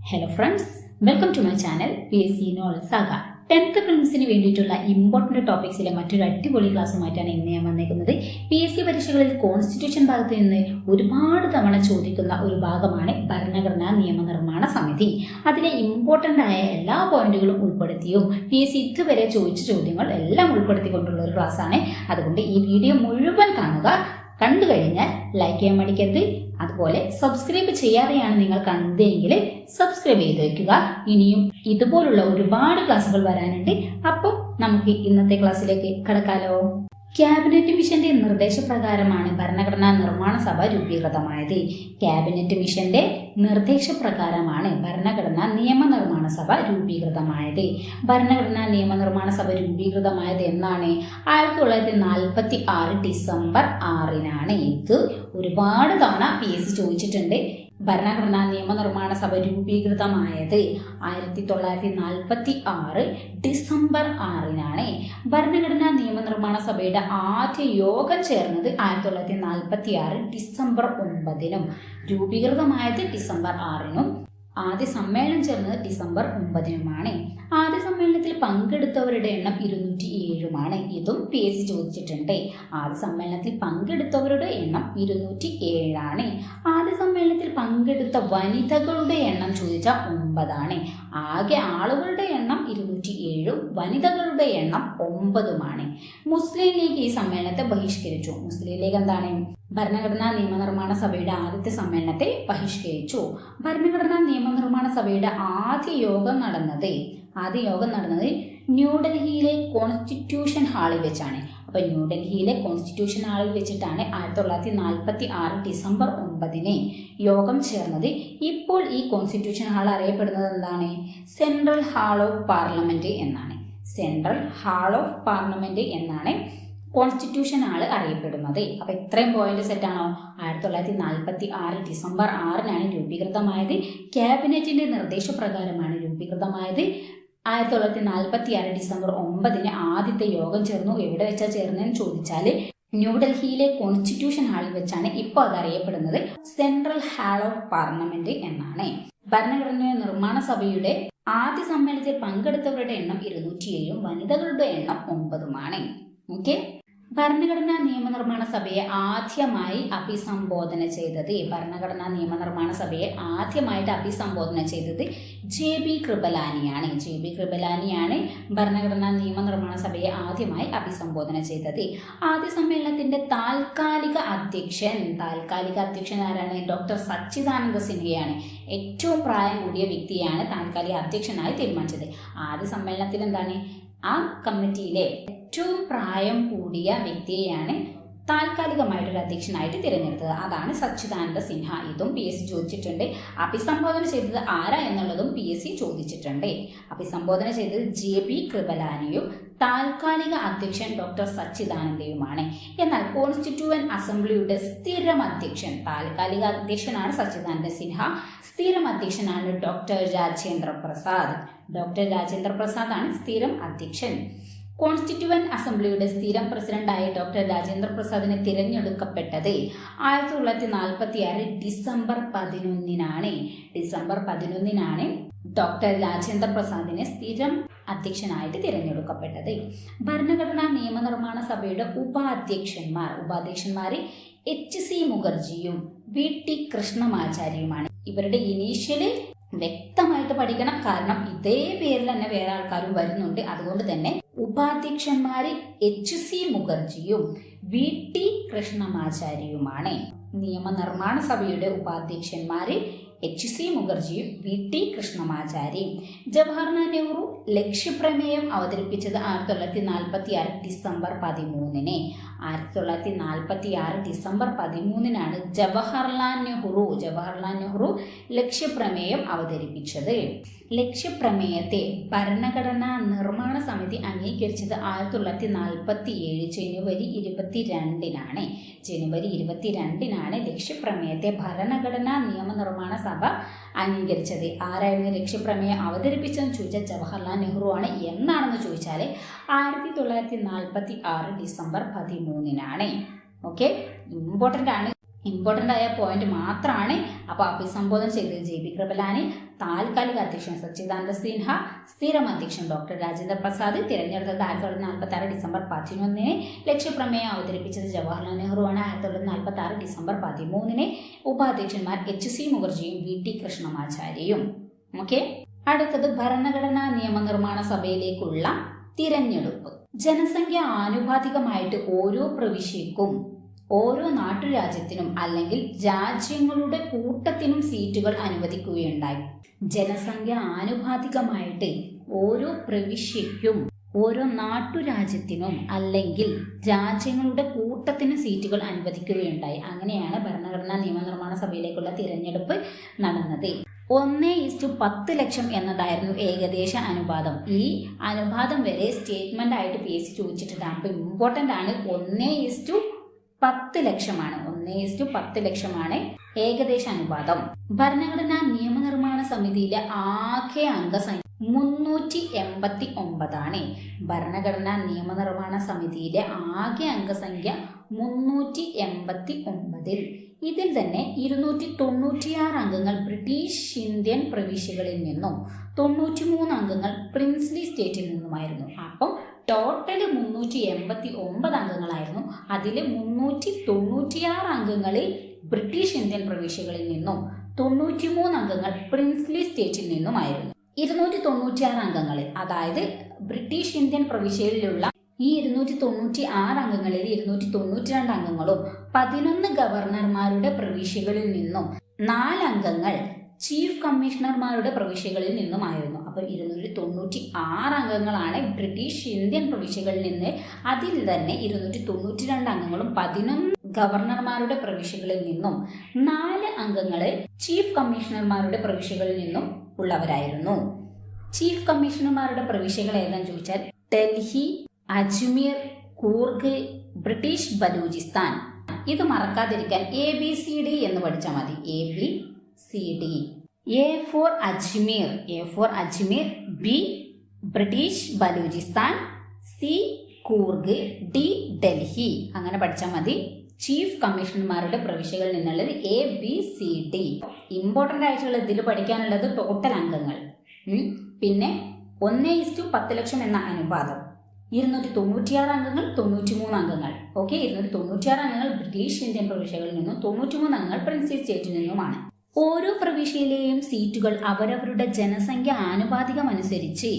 Hello friends, welcome to my channel PSC knowledge saga. 10th പ്രിലിംസിന് വേണ്ടിയിട്ടുള്ള important ടോപ്പിക്സിലെ മറ്റൊരു അടിപൊളി ക്ലാസ്സുമായിട്ടാണ് ഇന്ന് ഞാൻ വന്നേക്കുന്നത്. PSC പരീക്ഷകളിൽ കോൺസ്റ്റിറ്റ്യൂഷൻ ഭാഗത്ത് നിന്ന് ഒരുപാട് തവണ ചോദിക്കുന്ന ഒരു ഭാഗമാണ് ഭരണഘടനാ നിയമനിർമ്മാണ സമിതി. അതിലെ ഇമ്പോർട്ടന്റ് ആയ എല്ലാ പോയിന്റുകളും ഉൾപ്പെടുത്തിയും PSC ഇതുവരെ ചോദിച്ച ചോദ്യങ്ങൾ എല്ലാം ഉൾപ്പെടുത്തിക്കൊണ്ടുള്ള ഒരു ക്ലാസ്സാണ്. അതുകൊണ്ട് ഈ വീഡിയോ മുഴുവൻ കാണുക. കണ്ടു കഴിഞ്ഞാൽ ലൈക്ക് ചെയ്യാൻ മടിക്കരുത്. അതുപോലെ സബ്സ്ക്രൈബ് ചെയ്യാതെയാണ് നിങ്ങൾ കണ്ടതെങ്കിൽ സബ്സ്ക്രൈബ് ചെയ്ത് വെക്കുക. ഇനിയും ഇതുപോലുള്ള ഒരുപാട് ക്ലാസ്സുകൾ വരാനുണ്ട്. അപ്പോൾ നമുക്ക് ഇന്നത്തെ ക്ലാസ്സിലേക്ക് കടക്കാലോ. ക്യാബിനറ്റ് മിഷന്റെ നിർദ്ദേശപ്രകാരമാണ് ഭരണഘടനാ നിർമ്മാണ സഭ രൂപീകൃതമായത്. ക്യാബിനറ്റ് മിഷന്റെ നിർദ്ദേശപ്രകാരമാണ് ഭരണഘടനാ നിയമനിർമ്മാണ സഭ രൂപീകൃതമായത്. ഭരണഘടനാ നിയമനിർമ്മാണ സഭ രൂപീകൃതമായത് എന്നാണ്? 1946 ഡിസംബർ 6-നാണ്. ഇത് ഒരുപാട് തവണ PSC ചോദിച്ചിട്ടുണ്ട്. ഭരണഘടനാ നിയമനിർമ്മാണ സഭ രൂപീകൃതമായത് 1946 ഡിസംബർ 6-നാണ്. ഭരണഘടനാ നിയമനിർമ്മാണ സഭയുടെ ആദ്യ യോഗം ചേർന്നത് 1946 ഡിസംബർ 9-നും രൂപീകൃതമായത് ഡിസംബർ 6-നും ആദ്യ സമ്മേളനം ചേർന്നത് ഡിസംബർ 9-നുമാണ്. ആദ്യ സമ്മേളനത്തിൽ പങ്കെടുത്തവരുടെ എണ്ണം 207-മാണ്. ഇതും PSC ചോദിച്ചിട്ടുണ്ട്. ആദ്യ സമ്മേളനത്തിൽ പങ്കെടുത്തവരുടെ എണ്ണം 207-ആണ്. ആദ്യ സമ്മേളനത്തിൽ പങ്കെടുത്ത വനിതകളുടെ എണ്ണം ചോദിച്ചാൽ 9-ആണ്. ആകെ ആളുകളുടെ എണ്ണം 207-ഉം വനിതകളുടെ എണ്ണം 9-ഉമാണ്. മുസ്ലിം ലീഗ് ഈ സമ്മേളനത്തെ ബഹിഷ്കരിച്ചു. മുസ്ലിം ലീഗ് എന്താണ്? ഭരണഘടനാ നിയമനിർമ്മാണ സഭയുടെ ആദ്യത്തെ സമ്മേളനത്തെ ബഹിഷ്കരിച്ചു. ഭരണഘടനാ നിയമനിർമ്മാണ സഭയുടെ ആദ്യ യോഗം നടന്നത് ന്യൂഡൽഹിയിലെ കോൺസ്റ്റിറ്റ്യൂഷൻ ഹാളിൽ വെച്ചാണ്. അപ്പൊ ന്യൂഡൽഹിയിലെ കോൺസ്റ്റിറ്റ്യൂഷൻ ഹാളിൽ വെച്ചിട്ടാണ് 1946 ഡിസംബർ 9-ന് യോഗം ചേർന്നത്. ഇപ്പോൾ ഈ കോൺസ്റ്റിറ്റ്യൂഷൻ ഹാൾ അറിയപ്പെടുന്നത് എന്താണ്? സെൻട്രൽ ഹാൾ ഓഫ് പാർലമെന്റ് എന്നാണ്. സെൻട്രൽ ഹാൾ ഓഫ് പാർലമെന്റ് എന്നാണ് കോൺസ്റ്റിറ്റ്യൂഷൻ ഹാൾ അറിയപ്പെടുന്നത്. അപ്പൊ ഇത്രയും പോയിന്റ് സെറ്റാണോ? 1946 ഡിസംബർ 6-നാണ് രൂപീകൃതമായത്. ക്യാബിനറ്റിന്റെ നിർദ്ദേശപ്രകാരമാണ് രൂപീകൃതമായത്. 1946 ഡിസംബർ 9-ന് ആദ്യത്തെ യോഗം ചേർന്നു. എവിടെ വെച്ചാ ചേർന്നതെന്ന് ചോദിച്ചാൽ ന്യൂഡൽഹിയിലെ കോൺസ്റ്റിറ്റ്യൂഷൻ ഹാളിൽ വെച്ചാണ്. ഇപ്പോൾ അത് അറിയപ്പെടുന്നത് സെൻട്രൽ ഹാൾ ഓഫ് പാർലമെന്റ് എന്നാണ്. ഭരണഘടനാ നിർമ്മാണ സഭയുടെ ആദ്യ സമ്മേളനത്തിൽ പങ്കെടുത്തവരുടെ എണ്ണം 207-ഉം വനിതകളുടെ എണ്ണം 9-ഉമാണ്. ഓക്കെ. ഭരണഘടനാ നിയമനിർമ്മാണ സഭയെ ആദ്യമായി അഭിസംബോധന ചെയ്തത് JB കൃപലാനിയാണ്. JB കൃപലാനിയാണ് ഭരണഘടനാ നിയമനിർമ്മാണ സഭയെ ആദ്യമായി അഭിസംബോധന ചെയ്തത്. ആദ്യ സമ്മേളനത്തിന്റെ താൽക്കാലിക അധ്യക്ഷൻ ആരാണ്? ഡോക്ടർ സച്ചിദാനന്ദ സിൻഹയാണ്. ഏറ്റവും പ്രായം കൂടിയ വ്യക്തിയാണ് താൽക്കാലിക അധ്യക്ഷനായി തീരുമാനിച്ചത്. ആദ്യ സമ്മേളനത്തിൽ എന്താണ്? ആ കമ്മിറ്റിയിലെ ഏറ്റവും പ്രായം കൂടിയ വ്യക്തിയെയാണ് താൽക്കാലികമായിട്ടൊരു അധ്യക്ഷനായിട്ട് തിരഞ്ഞെടുത്തത്. അതാണ് സച്ചിദാനന്ദ സിൻഹ. ഇതും PSC ചോദിച്ചിട്ടുണ്ട്. അഭിസംബോധന ചെയ്തത് ആരാ എന്നുള്ളതും PSC ചോദിച്ചിട്ടുണ്ട്. അഭിസംബോധന ചെയ്തത് JB കൃപലാനിയും താൽക്കാലിക അധ്യക്ഷൻ ഡോക്ടർ സച്ചിദാനന്ദയുമാണ്. എന്നാൽ കോൺസ്റ്റിറ്റ്യൂവന്റ് അസംബ്ലിയുടെ സ്ഥിരം അധ്യക്ഷൻ, താൽക്കാലിക അധ്യക്ഷനാണ് സച്ചിദാനന്ദ സിൻഹ, സ്ഥിരം അധ്യക്ഷനാണ് ഡോക്ടർ രാജേന്ദ്ര പ്രസാദ് ആണ് സ്ഥിരം അധ്യക്ഷൻ. കോൺസ്റ്റിറ്റ്യൂവന്റ് അസംബ്ലിയുടെ സ്ഥിരം പ്രസിഡന്റായ ഡോക്ടർ രാജേന്ദ്ര പ്രസാദിനെ തിരഞ്ഞെടുക്കപ്പെട്ടത് 1946 ഡിസംബർ 11-നാണ്. ഡോക്ടർ രാജേന്ദ്ര പ്രസാദിനെ സ്ഥിരം അധ്യക്ഷനായിട്ട് തിരഞ്ഞെടുക്കപ്പെട്ടത്. ഭരണഘടനാ നിയമനിർമ്മാണ സഭയുടെ ഉപാധ്യക്ഷന്മാര് HC മുഖർജിയും VT കൃഷ്ണമാചാര്യയുമാണ്. ഇവരുടെ ഇനീഷ്യല് വ്യക്തമായിട്ട് പഠിക്കണം. കാരണം ഇതേ പേരിൽ തന്നെ വേറെ ആൾക്കാരും വരുന്നുണ്ട്. അതുകൊണ്ട് തന്നെ ഉപാധ്യക്ഷന്മാര് HC മുഖർജിയും VT കൃഷ്ണമാചാര്യയുമാണ്. നിയമനിർമ്മാണ സഭയുടെ ഉപാധ്യക്ഷന്മാര് HC മുഖർജിയും VT കൃഷ്ണമാചാര്യയും. ജവഹർലാൽ നെഹ്റു ലക്ഷ്യപ്രമേയം അവതരിപ്പിച്ചത് 1946 ഡിസംബർ 13-ന്. 1946 ഡിസംബർ 13-നാണ് ജവഹർലാൽ നെഹ്റു ലക്ഷ്യപ്രമേയം അവതരിപ്പിച്ചത്. ലക്ഷ്യപ്രമേയത്തെ ഭരണഘടനാ നിർമ്മാണ സമിതി അംഗീകരിച്ചത് 1947 ജനുവരി 22-നാണ്. ജനുവരി 22-നാണ് ലക്ഷ്യപ്രമേയത്തെ ഭരണഘടനാ നിയമനിർമ്മാണ സഭ അംഗീകരിച്ചത്. ആരായിരുന്നു ലക്ഷ്യപ്രമേയം അവതരിപ്പിച്ചതെന്ന് ചോദിച്ചാൽ ജവഹർലാൽ നെഹ്റു ആണ്. എന്നാണെന്ന് ചോദിച്ചാൽ 1946 ഡിസംബർ 13-നാണ്. ഓക്കെ, ഇമ്പോർട്ടൻ്റ് ആണ്. ഇമ്പോർട്ടൻ്റ് ആയ പോയിന്റ് മാത്രമാണ്. അപ്പോൾ അഭിസംബോധന ചെയ്തത് JB കൃപലാനി, താൽക്കാലിക അധ്യക്ഷൻ സച്ചിദാനന്ദ സിൻഹ, സ്ഥിരം അധ്യക്ഷൻ ഡോക്ടർ രാജേന്ദ്ര പ്രസാദ്, തിരഞ്ഞെടുത്തത് 1946 ഡിസംബർ 11, ലക്ഷ്യപ്രമേയം അവതരിപ്പിച്ചത് ജവഹർലാൽ നെഹ്റുവാണ് 1946 ഡിസംബർ 13, ഉപാധ്യക്ഷന്മാർ HC മുഖർജിയും VT കൃഷ്ണമാചാര്യയും. ഓക്കെ, അടുത്തത് ഭരണഘടനാ നിയമനിർമ്മാണ സഭയിലേക്കുള്ള തിരഞ്ഞെടുപ്പ്. ജനസംഖ്യ ആനുപാതികമായിട്ട് ഓരോ പ്രവിശ്യക്കും, ഓരോ നാട്ടുരാജ്യത്തിനും അല്ലെങ്കിൽ രാജ്യങ്ങളുടെ കൂട്ടത്തിനും സീറ്റുകൾ അനുവദിക്കുകയുണ്ടായി. ജനസംഖ്യ ആനുപാതികമായിട്ട് ഓരോ പ്രവിശ്യയ്ക്കും, ഓരോ നാട്ടുരാജ്യത്തിനും അല്ലെങ്കിൽ രാജ്യങ്ങളുടെ കൂട്ടത്തിന് സീറ്റുകൾ അനുവദിക്കുകയുണ്ടായി. അങ്ങനെയാണ് ഭരണഘടനാ നിയമനിർമ്മാണ സഭയിലേക്കുള്ള തിരഞ്ഞെടുപ്പ് നടന്നത്. 1:10 ലക്ഷം എന്നതായിരുന്നു ഏകദേശ അനുപാതം. ഈ അനുപാതം വരെ സ്റ്റേറ്റ്മെന്റ് ആയിട്ട് PSC ചോദിച്ചിട്ടുണ്ട്. അപ്പൊ ഇമ്പോർട്ടന്റ് ആണ്. 1:10 ലക്ഷമാണ്. 1:10 ലക്ഷമാണ് ഏകദേശ അനുപാതം. ഭരണഘടനാ നിയമനിർമ്മാണ സമിതിയിലെ ആകെ അംഗസംഖ്യ 389 ആണ്. ഭരണഘടനാ നിയമനിർമ്മാണ സമിതിയിലെ ആകെ അംഗസംഖ്യ 389. ഇതിൽ തന്നെ 296 അംഗങ്ങൾ ബ്രിട്ടീഷ് ഇന്ത്യൻ പ്രവിശ്യകളിൽ നിന്നും 93 അംഗങ്ങൾ പ്രിൻസ്ലി സ്റ്റേറ്റിൽ നിന്നുമായിരുന്നു. അപ്പം ടോട്ടൽ 389 അംഗങ്ങളായിരുന്നു. അതിൽ 396 അംഗങ്ങളിൽ ബ്രിട്ടീഷ് ഇന്ത്യൻ പ്രവിശ്യകളിൽ നിന്നും 93 അംഗങ്ങൾ പ്രിൻസ്ലി സ്റ്റേറ്റിൽ നിന്നുമായിരുന്നു. 296 അംഗങ്ങളിൽ, അതായത് ബ്രിട്ടീഷ് ഇന്ത്യൻ പ്രവിശ്യയിലുള്ള ഈ 296 അംഗങ്ങളിൽ 292 അംഗങ്ങളും 11 ഗവർണർമാരുടെ പ്രവിശ്യകളിൽ നിന്നും 4 അംഗങ്ങൾ ചീഫ് കമ്മീഷണർമാരുടെ പ്രവിശ്യകളിൽ നിന്നുമായിരുന്നു. അപ്പോൾ 296 അംഗങ്ങളാണ് ബ്രിട്ടീഷ് ഇന്ത്യൻ പ്രവിശ്യകളിൽ നിന്ന്. അതിൽ തന്നെ 292 അംഗങ്ങളും 11 ഗവർണർമാരുടെ പ്രവിശ്യകളിൽ നിന്നും 4 അംഗങ്ങൾ ചീഫ് കമ്മീഷണർമാരുടെ പ്രവിശ്യകളിൽ നിന്നും ഉള്ളവരായിരുന്നു. ചീഫ് കമ്മീഷണർമാരുടെ പ്രവിശ്യകൾ ഏതാണെന്ന് ചോദിച്ചാൽ ഡൽഹി, അജ്മീർ, കൂർഗ്, ബ്രിട്ടീഷ് ബലൂചിസ്ഥാൻ. ഇത് മറക്കാതിരിക്കാൻ ABCD എന്ന് പഠിച്ചാൽ മതി. ABCD. A for Ajmer, B British Baluchistan, C Coorg, D Delhi. അങ്ങനെ പഠിച്ചാൽ മതി. ചീഫ് കമ്മീഷണർമാരുടെ പ്രവിശ്യകളിൽ നിന്നുള്ളത് ABCD. ഇമ്പോർട്ടൻ്റ് ആയിട്ടുള്ള ഇതിൽ പഠിക്കാനുള്ളത് ടോട്ടൽ അംഗങ്ങൾ, പിന്നെ 1:10 ലക്ഷം എന്ന അനുപാതം, 296 അംഗങ്ങൾ, 93 അംഗങ്ങൾ. ഓക്കെ, 296 അംഗങ്ങൾ ബ്രിട്ടീഷ് ഇന്ത്യൻ പ്രവിശ്യകളിൽ നിന്നും 93 അംഗങ്ങൾ പ്രിൻസ്ലി സ്റ്റേറ്റിൽ നിന്നുമാണ്. ഓരോ പ്രവിശ്യയിലെയും സീറ്റുകൾ അവരവരുടെ ജനസംഖ്യ ആനുപാതികമനുസരിച്ച്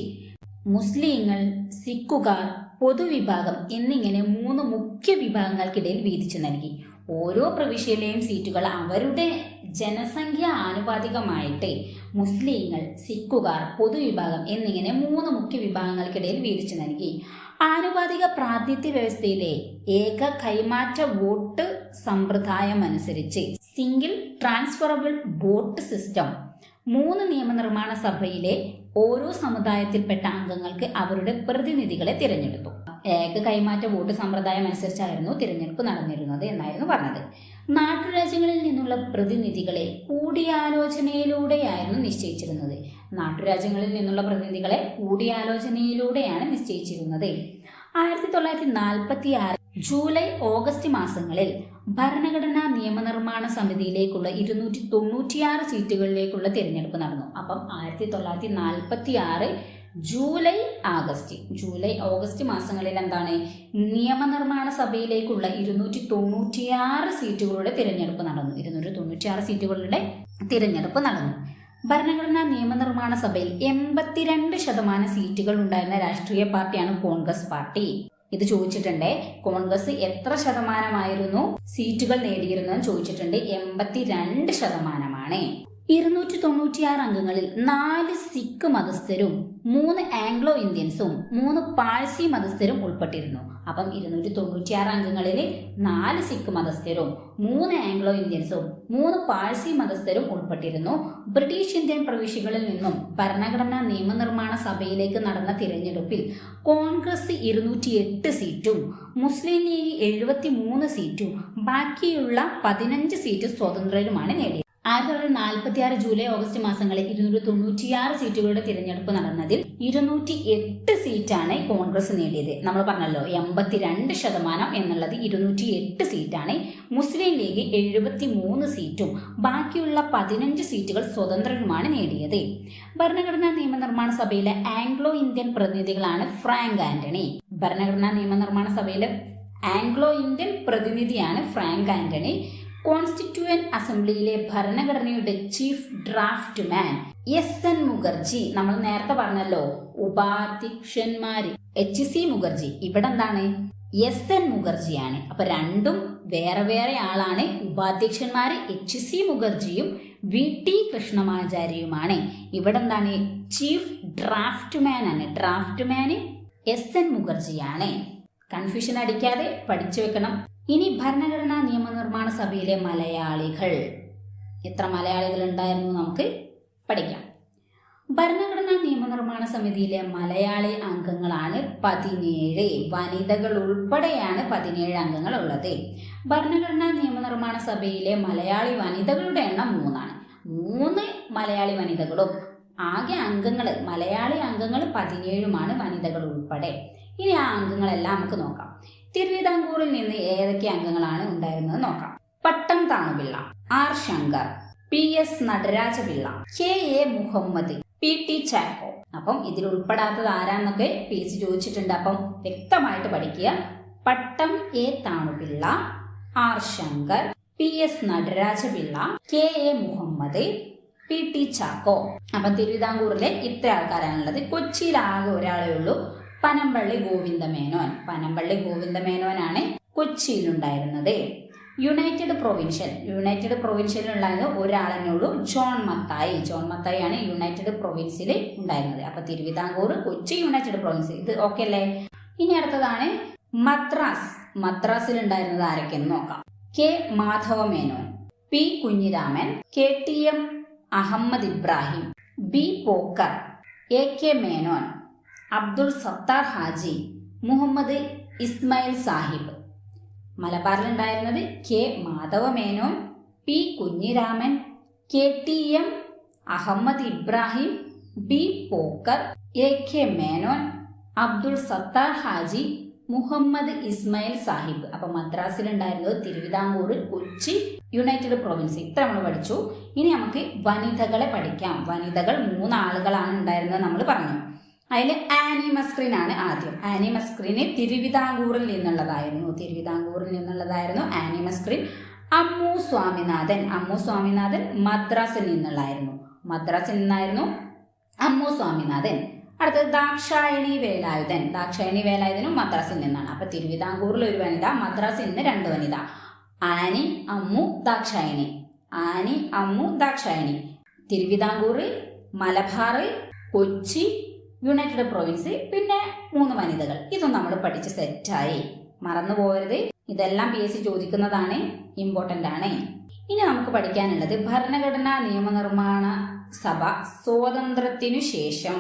മുസ്ലിങ്ങൾ, സിഖുകാർ, പൊതുവിഭാഗം എന്നിങ്ങനെ 3 മുഖ്യ വിഭാഗങ്ങൾക്കിടയിൽ വീതിച്ചു നൽകി. ഓരോ പ്രവിശ്യയിലെയും സീറ്റുകൾ അവരുടെ ജനസംഖ്യ ആനുപാതികമായിട്ട് മുസ്ലിങ്ങൾ, സിഖുകാർ, പൊതുവിഭാഗം എന്നിങ്ങനെ 3 മുഖ്യ വിഭാഗങ്ങൾക്കിടയിൽ വീതിച്ചു നൽകി. ആനുപാതിക പ്രാതിനിധ്യ വ്യവസ്ഥയിലെ ഏക കൈമാറ്റ വോട്ട് സമ്പ്രദായം അനുസരിച്ച് സിംഗിൾ ട്രാൻസ്ഫറബിൾ വോട്ട് സിസ്റ്റം 3 നിയമനിർമ്മാണ സഭയിലെ ഓരോ സമുദായത്തിൽപ്പെട്ട അംഗങ്ങൾക്ക് അവരുടെ പ്രതിനിധികളെ തിരഞ്ഞെടുത്തു. ഏക കൈമാറ്റ വോട്ട് സമ്പ്രദായം അനുസരിച്ചായിരുന്നു തിരഞ്ഞെടുപ്പ് നടന്നിരുന്നത് എന്നായിരുന്നു പറഞ്ഞത്. നാട്ടുരാജ്യങ്ങളിൽ നിന്നുള്ള പ്രതിനിധികളെ കൂടിയാലോചനയിലൂടെയായിരുന്നു നിശ്ചയിച്ചിരുന്നത്. നാട്ടുരാജ്യങ്ങളിൽ നിന്നുള്ള പ്രതിനിധികളെ കൂടിയാലോചനയിലൂടെയാണ് നിശ്ചയിച്ചിരുന്നത്. 1946 ജൂലൈ, ഓഗസ്റ്റ് മാസങ്ങളിൽ ഭരണഘടനാ നിയമനിർമ്മാണ സമിതിയിലേക്കുള്ള 296 സീറ്റുകളിലേക്കുള്ള തിരഞ്ഞെടുപ്പ് നടന്നു. അപ്പം 1946 ജൂലൈ, ഓഗസ്റ്റ് മാസങ്ങളിൽ എന്താണ്, നിയമനിർമ്മാണ സഭയിലേക്കുള്ള 296 സീറ്റുകളുടെ തിരഞ്ഞെടുപ്പ് നടന്നു. 296 സീറ്റുകളുടെ തിരഞ്ഞെടുപ്പ് നടന്നു. ഭരണഘടനാ നിയമനിർമ്മാണ സഭയിൽ 82% സീറ്റുകൾ ഉണ്ടായിരുന്ന രാഷ്ട്രീയ പാർട്ടിയാണ് കോൺഗ്രസ് പാർട്ടി. ഇത് ചോദിച്ചിട്ടുണ്ട്. കോൺഗ്രസ് എത്ര ശതമാനമായിരുന്നു സീറ്റുകൾ നേടിയിരുന്നതെന്ന് ചോദിച്ചിട്ടുണ്ട്. 82%. 296 അംഗങ്ങളിൽ 4 സിഖ് മതസ്ഥരും 3 ആംഗ്ലോ ഇന്ത്യൻസും 3 പാഴ്സി മതസ്ഥരും ഉൾപ്പെട്ടിരുന്നു. അപ്പം 296 അംഗങ്ങളിൽ 4 സിഖ് മതസ്ഥരും 3 ആംഗ്ലോ ഇന്ത്യൻസും 3 പാഴ്സി മതസ്ഥരും ഉൾപ്പെട്ടിരുന്നു. ബ്രിട്ടീഷ് ഇന്ത്യൻ പ്രവിശ്യകളിൽ നിന്നും ഭരണഘടനാ നിയമനിർമ്മാണ സഭയിലേക്ക് നടന്ന തിരഞ്ഞെടുപ്പിൽ കോൺഗ്രസ് 208 സീറ്റും മുസ്ലിം ലീഗ് 73 സീറ്റും ബാക്കിയുള്ള 15 സീറ്റ് സ്വതന്ത്രരുമാണ് നേടിയത്. 1946 ജൂലൈ ഓഗസ്റ്റ് മാസങ്ങളിൽ 296 സീറ്റുകളുടെ തിരഞ്ഞെടുപ്പ് നടന്നതിൽ 208 സീറ്റാണ് കോൺഗ്രസ് നേടിയത്. നമ്മൾ പറഞ്ഞല്ലോ 82% എന്നുള്ളത് 208 സീറ്റാണ്. മുസ്ലിം ലീഗ് 73 സീറ്റും ബാക്കിയുള്ള 15 സീറ്റുകൾ സ്വതന്ത്രരുമാണ് നേടിയത്. ഭരണഘടനാ നിയമനിർമ്മാണ സഭയിലെ ആംഗ്ലോ ഇന്ത്യൻ പ്രതിനിധികളാണ് ഫ്രാങ്ക് ആന്റണി. ഭരണഘടനാ നിയമനിർമ്മാണ സഭയിലെ ആംഗ്ലോ ഇന്ത്യൻ പ്രതിനിധിയാണ് ഫ്രാങ്ക് ആന്റണി. കോൺസ്റ്റിറ്റ്യൂവന്റ് അസംബ്ലിയിലെ ഭരണഘടനയുടെ ചീഫ് ഡ്രാഫ്റ്റ്മാൻ എൻ മുഖർജി. നമ്മൾ നേരത്തെ പറഞ്ഞല്ലോ ഉപാധ്യക്ഷന്മാര് HC മുഖർജി, ഇവിടെ എന്താണ് എൻ മുഖർജിയാണ്. അപ്പൊ രണ്ടും വേറെ വേറെ ആളാണ്. ഉപാധ്യക്ഷന്മാര് HC മുഖർജിയും VT കൃഷ്ണമാചാര്യയുമാണ്. ഇവിടെ എന്താണ് ചീഫ് ഡ്രാഫ്റ്റ്മാൻ ആണ്. ഡ്രാഫ്റ്റ്മാന് എൻ മുഖർജിയാണ്. കൺഫ്യൂഷൻ അടിക്കാതെ പഠിച്ചു വെക്കണം. ഇനി ഭരണഘടനാ നിയമനിർമ്മാണ സഭയിലെ മലയാളികൾ, എത്ര മലയാളികൾ ഉണ്ടായിരുന്നു നമുക്ക് പഠിക്കാം. ഭരണഘടനാ നിയമനിർമ്മാണ സമിതിയിലെ മലയാളി അംഗങ്ങളാണ് 17. വനിതകൾ ഉൾപ്പെടെയാണ് 17 അംഗങ്ങൾ ഉള്ളത്. ഭരണഘടനാ നിയമനിർമ്മാണ സഭയിലെ മലയാളി വനിതകളുടെ എണ്ണം 3 ആണ്. 3 മലയാളി വനിതകളും ആകെ അംഗങ്ങൾ മലയാളി അംഗങ്ങൾ 17 വനിതകൾ ഉൾപ്പെടെ. ഇനി ആ അംഗങ്ങളെല്ലാം നമുക്ക് നോക്കാം. തിരുവിതാംകൂറിൽ നിന്ന് ഏതൊക്കെ അംഗങ്ങളാണ് ഉണ്ടായിരുന്നത് നോക്കാം. പട്ടം Thanupillai, R Shankar, PS Nataraja Pillai, KA Muhammad, PT Chacko. അപ്പം ഇതിൽ ഉൾപ്പെടാത്തത് ആരാന്നൊക്കെ PC ചോദിച്ചിട്ടുണ്ട്. അപ്പം വ്യക്തമായിട്ട് പഠിക്കുക. പട്ടം A Thanupillai, R Shankar, PS Nataraja Pillai, KA Muhammad, PT Chacko. അപ്പം തിരുവിതാംകൂറിലെ ഇത്ര ആൾക്കാരാണുള്ളത്. കൊച്ചിയിൽ ആകെ ഒരാളേ ഉള്ളൂ, പനമ്പള്ളി ഗോവിന്ദമേനോൻ. പനമ്പള്ളി ഗോവിന്ദമേനോനാണ് കൊച്ചിയിലുണ്ടായിരുന്നത്. യുണൈറ്റഡ് പ്രൊവിൻഷ്യലുണ്ടായിരുന്നത് ഒരാളെന്നെ ഉള്ളൂ, ജോൺ മത്തായി. ജോൺ മത്തായി ആണ് യുണൈറ്റഡ് പ്രൊവിൻസിൽ ഉണ്ടായിരുന്നത്. അപ്പൊ തിരുവിതാംകൂർ, കൊച്ചി യുണൈറ്റഡ് പ്രൊവിൻസ്, ഇത് ഓക്കെ അല്ലേ? ഇനി അടുത്തതാണ് മദ്രാസ്. മദ്രാസിൽ ഉണ്ടായിരുന്നത് ആരൊക്കെയെന്ന് നോക്കാം. K Madhava Menon, P Kunhiraman, KTM Ahmed Ibrahim, B Pokker, AK Menon, Abdul Sattar Haji, Muhammad Ismail Sahib. മലബാറിലുണ്ടായിരുന്നത് K Madhava Menon, P Kunhiraman, KTM Ahmed Ibrahim, B Pokker, AK Menon, Abdul Sattar Haji, Muhammad Ismail Sahib. അപ്പൊ മദ്രാസിലുണ്ടായിരുന്നത് തിരുവിതാംകൂർ, കൊച്ചി, യുണൈറ്റഡ് പ്രൊവിൻസ്. ഇത്ര നമ്മൾ പഠിച്ചു. ഇനി നമുക്ക് വനിതകളെ പഠിക്കാം. വനിതകൾ 3 ആളുകളാണ് ഉണ്ടായിരുന്നത് നമ്മൾ പറഞ്ഞു. അതിൽ ആനി മസ്ക്രീൻ ആണ് ആദ്യം. ആനി മസ്ക്രീന് തിരുവിതാംകൂറിൽ നിന്നുള്ളതായിരുന്നു ആനി മസ്ക്രീൻ. അമ്മു സ്വാമിനാഥൻ മദ്രാസിൽ നിന്നായിരുന്നു അമ്മു സ്വാമിനാഥൻ. അടുത്തത് ദാക്ഷായണി വേലായുധനും മദ്രാസിൽ നിന്നാണ്. അപ്പൊ തിരുവിതാംകൂറിൽ ഒരു വനിത, മദ്രാസിൽ നിന്ന് 2 വനിത. ആനി അമ്മു ദാക്ഷായണി. തിരുവിതാംകൂർ, മലബാർ, കൊച്ചി, യുണൈറ്റഡ് പ്രൊവിൻസ്, പിന്നെ 3 വനിതകൾ. ഇതും നമ്മൾ പഠിച്ച് സെറ്റായി. മറന്നു പോകരുത്. ഇതെല്ലാം PSC ചോദിക്കുന്നതാണ്, ഇമ്പോർട്ടന്റ് ആണ്. ഇനി നമുക്ക് പഠിക്കാനുള്ളത് ഭരണഘടനാ നിയമനിർമ്മാണ സഭ സ്വാതന്ത്ര്യത്തിനു ശേഷം,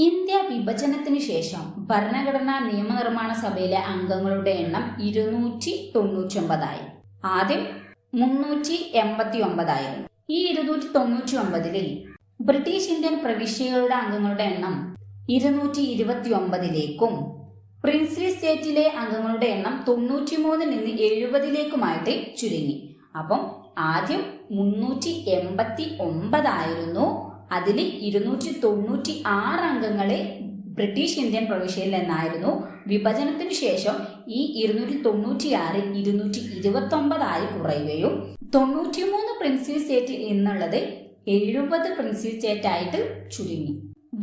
ഇന്ത്യ വിഭജനത്തിനു ശേഷം ഭരണഘടനാ നിയമനിർമ്മാണ സഭയിലെ അംഗങ്ങളുടെ എണ്ണം 299 ആദ്യം 389 ആയിരുന്നു. ഈ 299 ബ്രിട്ടീഷ് ഇന്ത്യൻ പ്രവിശ്യകളുടെ അംഗങ്ങളുടെ എണ്ണം 229 പ്രിൻസ്ലി സ്റ്റേറ്റിലെ അംഗങ്ങളുടെ എണ്ണം 93 നിന്ന് 70 ചുരുങ്ങി. അപ്പം ആദ്യം 389 ആയിരുന്നു. അതിൽ 296 അംഗങ്ങളെ ബ്രിട്ടീഷ് ഇന്ത്യൻ പ്രവിശ്യയിൽ നിന്നായിരുന്നു. വിഭജനത്തിന് ശേഷം ഈ 296 229 കുറയുകയും 93 പ്രിൻസ്ലി സ്റ്റേറ്റ് എന്നുള്ളത് 70 പ്രിൻസ്ലി സ്റ്റേറ്റ് ആയിട്ട് ചുരുങ്ങി.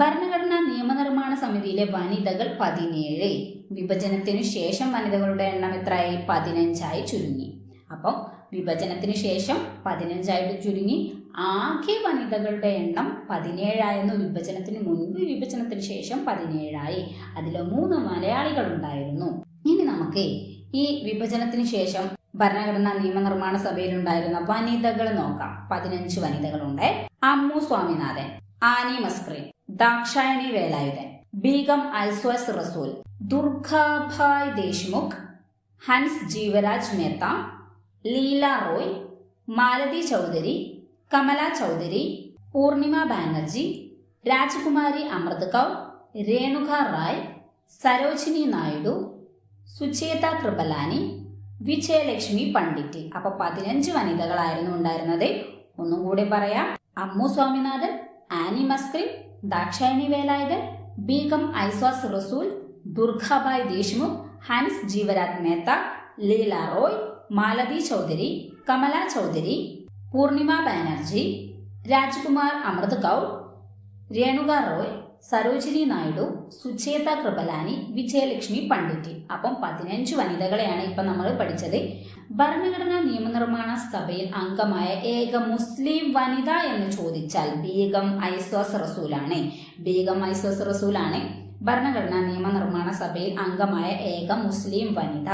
ഭരണഘടനാ നിയമനിർമ്മാണ സമിതിയിലെ വനിതകൾ 17. വിഭജനത്തിനു ശേഷം വനിതകളുടെ എണ്ണം എത്രയായി? 15 ചുരുങ്ങി. അപ്പം വിഭജനത്തിന് ശേഷം 15 ചുരുങ്ങി. ആകെ വനിതകളുടെ എണ്ണം 17 വിഭജനത്തിന് മുൻപ്, വിഭജനത്തിന് ശേഷം 17. അതിൽ 3 മലയാളികൾ ഉണ്ടായിരുന്നു. ഇനി നമുക്ക് ഈ വിഭജനത്തിന് ശേഷം ഭരണഘടനാ നിയമനിർമ്മാണ സഭയിൽ ഉണ്ടായിരുന്ന വനിതകൾ നോക്കാം. 15 വനിതകളുണ്ട്. അമ്മു സ്വാമിനാഥൻ, ആനി മസ്ക്രീൻ, ദാക്ഷായണി വേലായുധൻ, ബീഗം അൽസ്വാസ് റസൂൽ, ദുർഗാഭായ് ദേശ്മുഖ്, ഹൻസ് ജീവരാജ് മേത്ത, ലീല റോയ്, മാലതി ചൗധരി, കമല ചൗധരി, പൂർണിമ ബാനർജി, രാജകുമാരി അമൃത് കൗർ, രേണുക റായ്, സരോജിനി നായിഡു, സുചേത കൃപലാനി, വിജയലക്ഷ്മി പണ്ഡിറ്റ്. അപ്പൊ 15 വനിതകളായിരുന്നു ഉണ്ടായിരുന്നത്. ഒന്നും കൂടി പറയാം. അമ്മു സ്വാമിനാഥൻ, ആനി മസ്ക്രി, ദാക്ഷായണി വേലായുധൻ, ബീഗം ഐസ്വാസ് റസൂൽ, ദുർഗാബായ് ദേശ്മുഖ്, ഹാൻസ് ജീവരാജ് മേത്ത, ലീല റോയ്, മാലതി ചൗധരി, കമല ചൗധരി, പൂർണിമ ബാനർജി, രാജ്കുമാർ അമൃത് കൗർ, രേണുക റോയ്, സരോജിനി നായിഡു, സുചേത കൃപലാനി, വിജയലക്ഷ്മി പണ്ഡിറ്റ്. അപ്പം 15 വനിതകളെയാണ് ഇപ്പൊ നമ്മൾ പഠിച്ചത്. ഭരണഘടനാ നിയമനിർമ്മാണ സഭയിൽ അംഗമായ ഏക മുസ്ലിം വനിത എന്ന് ചോദിച്ചാൽ ബീഗം ഐസ്വാസ് റസൂലാണ്. ബീഗം ഐസ്വാസ് റസൂലാണ് ഭരണഘടനാ നിയമനിർമ്മാണ സഭയിൽ അംഗമായ ഏക മുസ്ലിം വനിത.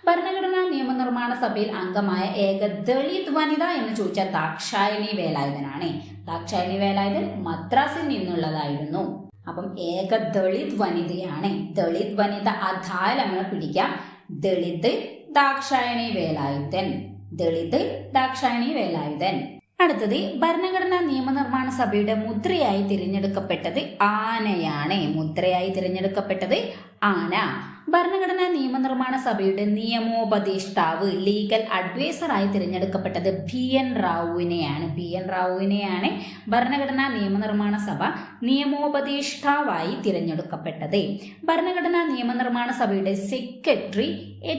ഭരണഘടനാ നിയമനിർമ്മാണ സഭയിൽ അംഗമായ ഏക ദളിത് വനിത എന്ന് ചോദിച്ചാൽ ദാക്ഷായണി വേലായുധനാണ്. ദാക്ഷായണി വേലായുധൻ മദ്രാസിൽ നിന്നുള്ളതായിരുന്നു. അപ്പം ഏക ദളിത് വനിതയാണ്. ദളിത് വനിത അധായ നമ്മൾ പിടിക്കാം. ദളിത് ദാക്ഷായണി വേലായുധൻ. ദളിത് ദാക്ഷായണി വേലായുധൻ. അടുത്തത് ഭരണഘടനാ നിയമനിർമ്മാണ സഭയുടെ മുദ്രയായി തിരഞ്ഞെടുക്കപ്പെട്ടത് ആനയാണ്. മുദ്രയായി തിരഞ്ഞെടുക്കപ്പെട്ടത് ആന. ഭരണഘടനാ നിയമനിർമ്മാണ സഭയുടെ നിയമോപദേഷ്ടാവ് ലീഗൽ അഡ്വൈസറായി തിരഞ്ഞെടുക്കപ്പെട്ടത് BN റാവുവിനെയാണ്. BN റാവുവിനെയാണ് ഭരണഘടനാ നിയമനിർമ്മാണ സഭ നിയമോപദേഷ്ടാവായി തിരഞ്ഞെടുക്കപ്പെട്ടത്. ഭരണഘടനാ നിയമനിർമ്മാണ സഭയുടെ secretary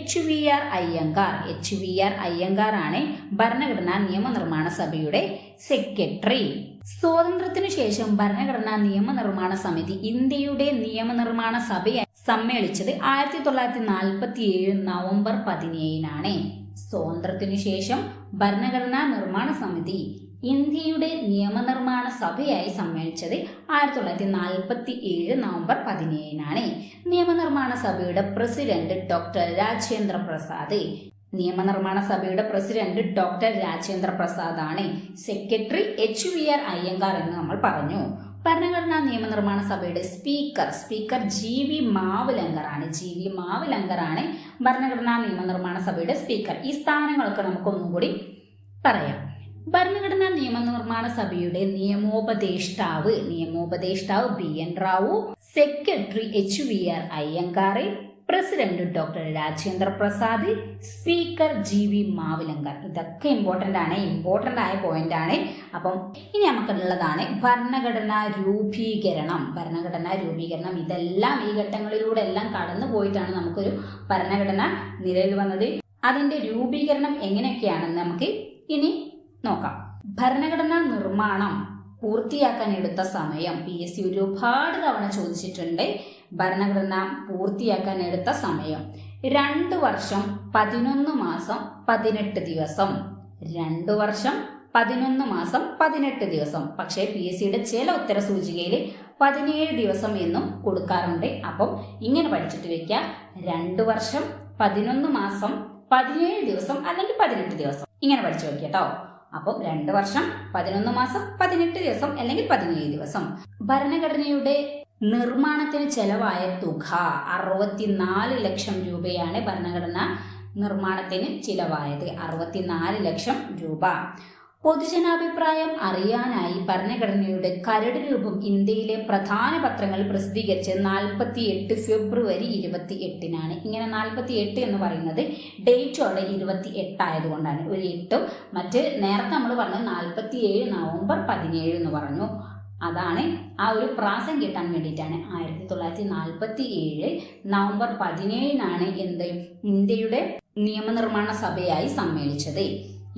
HVR Iyengar. HVR Iyengar ആണ് ഭരണഘടനാ നിയമനിർമ്മാണ സഭയുടെ സെക്രട്ടറി. സ്വാതന്ത്ര്യത്തിനു ശേഷം ഭരണഘടനാ നിയമനിർമ്മാണ സമിതി ഇന്ത്യയുടെ നിയമനിർമ്മാണ സഭയായി സമ്മേളിച്ചത് 1947 നവംബർ 17 സ്വാതന്ത്ര്യത്തിനു ശേഷം ഭരണഘടനാ നിർമ്മാണ സമിതി ഇന്ത്യയുടെ നിയമനിർമ്മാണ സഭയായി സമ്മേളിച്ചത് 1947 നവംബർ 17 നിയമനിർമ്മാണ സഭയുടെ പ്രസിഡന്റ് ഡോക്ടർ രാജേന്ദ്ര പ്രസാദ്. നിയമനിർമ്മാണ സഭയുടെ പ്രസിഡന്റ് ഡോക്ടർ രാജേന്ദ്ര പ്രസാദ് ആണ്. സെക്രട്ടറി HVR അയ്യങ്കാർ എന്ന് നമ്മൾ പറഞ്ഞു. ഭരണഘടനാ നിയമനിർമ്മാണ സഭയുടെ സ്പീക്കർ GV മാവുലങ്കർ ആണ്. GV മാവുലങ്കർ ആണ് ഭരണഘടനാ നിയമനിർമ്മാണ സഭയുടെ സ്പീക്കർ. ഈ സ്ഥാനങ്ങളൊക്കെ നമുക്കൊന്നും കൂടി പറയാം. ഭരണഘടനാ നിയമനിർമ്മാണ സഭയുടെ നിയമോപദേഷ്ടാവ് BN Rao, secretary HVR Iyengar, president doctor Rajendra Prasad, speaker GV Mavalankar. ഇതൊക്കെ ഇമ്പോർട്ടന്റ് ആയ പോയിന്റ് ആണ്. അപ്പം ഇനി നമുക്കുള്ളതാണ് ഭരണഘടനാ രൂപീകരണം. ഇതെല്ലാം ഈ ഘട്ടങ്ങളിലൂടെ എല്ലാം കടന്നു പോയിട്ടാണ് നമുക്കൊരു ഭരണഘടന നിലവിൽ വന്നത്. അതിന്റെ രൂപീകരണം എങ്ങനെയൊക്കെയാണെന്ന് നമുക്ക് ഇനി നോക്കാം. ഭരണഘടനാ നിർമ്മാണം പൂർത്തിയാക്കാൻ എടുത്ത സമയം PSC ഒരുപാട് തവണ ചോദിച്ചിട്ടുണ്ട്. ഭരണഘടന പൂർത്തിയാക്കാൻ എടുത്ത സമയം 2 വർഷം 11 മാസം 18 ദിവസം. 2 വർഷം 11 മാസം 18 ദിവസം. പക്ഷേ PSCയുടെ ചില ഉത്തര സൂചികയിൽ 17 ദിവസം എന്നും കൊടുക്കാറുണ്ട്. അപ്പം ഇങ്ങനെ പഠിച്ചിട്ട് വെക്കാം. 2 വർഷം 11 മാസം 17 ദിവസം അല്ലെങ്കിൽ 18 ദിവസം ഇങ്ങനെ പഠിച്ചു വെക്കുക കേട്ടോ. അപ്പം 2 വർഷം 11 മാസം 18 ദിവസം അല്ലെങ്കിൽ 17 ദിവസം. ഭരണഘടനയുടെ നിർമ്മാണത്തിന് ചെലവായ തുക 64 ലക്ഷം രൂപയാണ്. ഭരണഘടന നിർമ്മാണത്തിന് ചിലവായത് 64 ലക്ഷം രൂപ. പൊതുജനാഭിപ്രായം അറിയാനായി ഭരണഘടനയുടെ കരട് രൂപം ഇന്ത്യയിലെ പ്രധാന പത്രങ്ങളിൽ പ്രസിദ്ധീകരിച്ചത് 48 ഫെബ്രുവരി 28 ഇങ്ങനെ 48 എന്ന് പറയുന്നത് ഡേറ്റോടെ 28 ആയതുകൊണ്ടാണ്. ഒരു 8. മറ്റ് നേരത്തെ നമ്മൾ പറഞ്ഞത് 47 നവംബർ 17 എന്ന് പറഞ്ഞു. അതാണ് ആ ഒരു പ്രാസം കിട്ടാൻ വേണ്ടിയിട്ടാണ് 1947 നവംബർ 17 എന്ത് ഇന്ത്യയുടെ നിയമനിർമ്മാണ സഭയായി സമ്മേളിച്ചത്.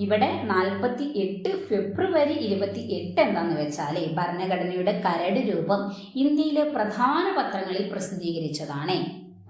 ഇവിടെ 48 ഫെബ്രുവരി 28 എന്താന്ന് വെച്ചാൽ ഭരണഘടനയുടെ കരട് രൂപം ഇന്ത്യയിലെ പ്രധാന പത്രങ്ങളിൽ പ്രസിദ്ധീകരിച്ചതാണ്.